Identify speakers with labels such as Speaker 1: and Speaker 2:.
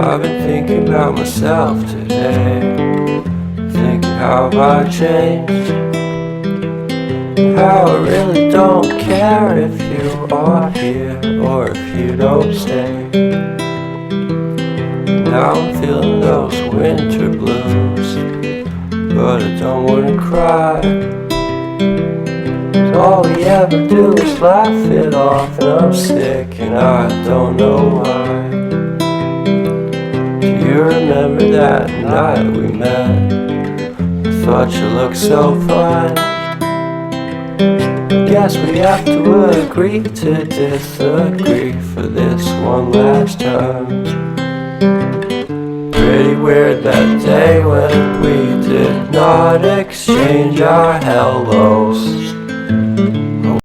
Speaker 1: I've been thinking about myself today, thinking how have I changed, how I really don't care if you are here or if you don't stay. Now I'm feeling those winter blues, but I don't wanna cry. All we ever do is laugh it off, and I'm sick and I don't know why. Do you remember that night we met? I thought you looked so fine. Guess we have to agree to disagree for this one last time. Pretty weird that day when we did not exchange our hellos.